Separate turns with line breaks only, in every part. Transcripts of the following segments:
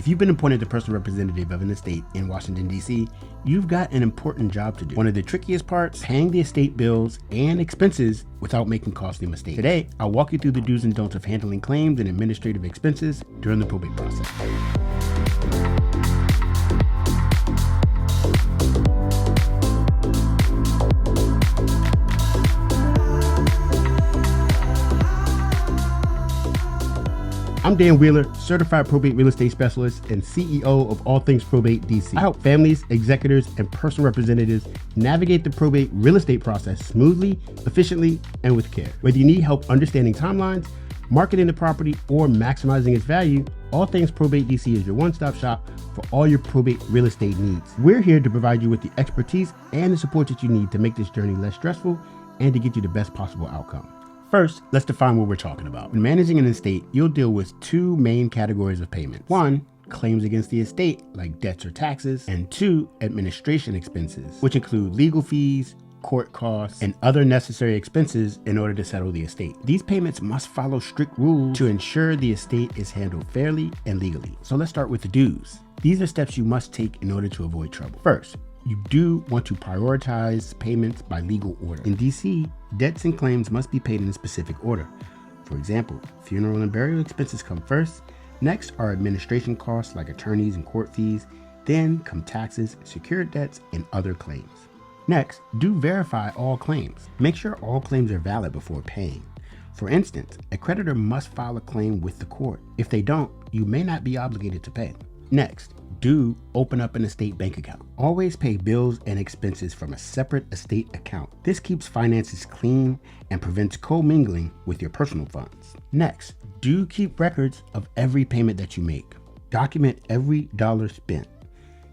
If you've been appointed the personal representative of an estate in Washington, D.C., you've got an important job to do. One of the trickiest parts, paying the estate bills and expenses without making costly mistakes. Today, I'll walk you through the do's and don'ts of handling claims and administrative expenses during the probate process. I'm Dan Wheeler, certified probate real estate specialist and CEO of All Things Probate DC. I help families, executors, and personal representatives navigate the probate real estate process smoothly, efficiently, and with care. Whether you need help understanding timelines, marketing the property, or maximizing its value, All Things Probate DC is your one-stop shop for all your probate real estate needs. We're here to provide you with the expertise and the support that you need to make this journey less stressful and to get you the best possible outcome. First, let's define what we're talking about. When managing an estate, you'll deal with two main categories of payments. One, claims against the estate, like debts or taxes, and two, administration expenses, which include legal fees, court costs, and other necessary expenses in order to settle the estate. These payments must follow strict rules to ensure the estate is handled fairly and legally. So let's start with the do's. These are steps you must take in order to avoid trouble. First, you do want to prioritize payments by legal order. In DC, debts and claims must be paid in a specific order. For example, funeral and burial expenses come first. Next are administration costs like attorneys and court fees. Then come taxes, secured debts, and other claims. Next, do verify all claims. Make sure all claims are valid before paying. For instance, a creditor must file a claim with the court. If they don't, you may not be obligated to pay. Next, do open up an estate bank account. Always pay bills and expenses from a separate estate account. This keeps finances clean and prevents commingling with your personal funds. Next, do keep records of every payment that you make. Document every dollar spent.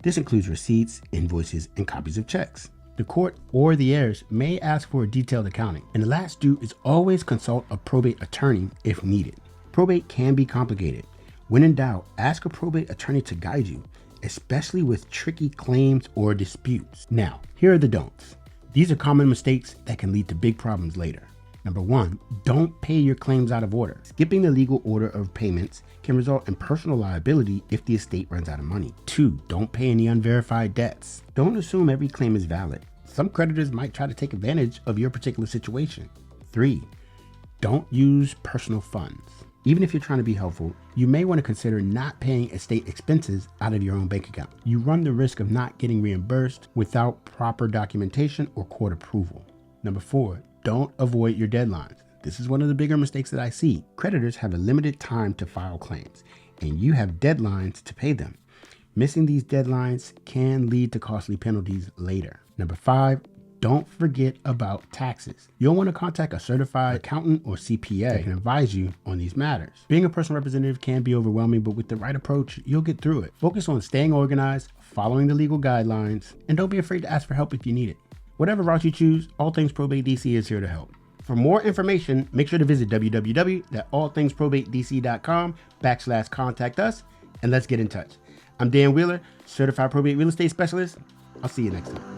This includes receipts, invoices, and copies of checks. The court or the heirs may ask for a detailed accounting. And the last do is always consult a probate attorney if needed. Probate can be complicated. When in doubt, ask a probate attorney to guide you, especially with tricky claims or disputes. Now, here are the don'ts. These are common mistakes that can lead to big problems later. Number one, don't pay your claims out of order. Skipping the legal order of payments can result in personal liability if the estate runs out of money. Two, don't pay any unverified debts. Don't assume every claim is valid. Some creditors might try to take advantage of your particular situation. Three, don't use personal funds. Even if you're trying to be helpful, you may want to consider not paying estate expenses out of your own bank account. You run the risk of not getting reimbursed without proper documentation or court approval. Number four, don't avoid your deadlines. This is one of the bigger mistakes that I see. Creditors have a limited time to file claims, and you have deadlines to pay them. Missing these deadlines can lead to costly penalties later. Number five, don't forget about taxes. You'll want to contact a certified accountant or CPA that can advise you on these matters. Being a personal representative can be overwhelming, but with the right approach, you'll get through it. Focus on staying organized, following the legal guidelines, and don't be afraid to ask for help if you need it. Whatever route you choose, All Things Probate DC is here to help. For more information, make sure to visit www.allthingsprobatedc.com/contact us, and let's get in touch. I'm Dan Wheeler, certified probate real estate specialist. I'll see you next time.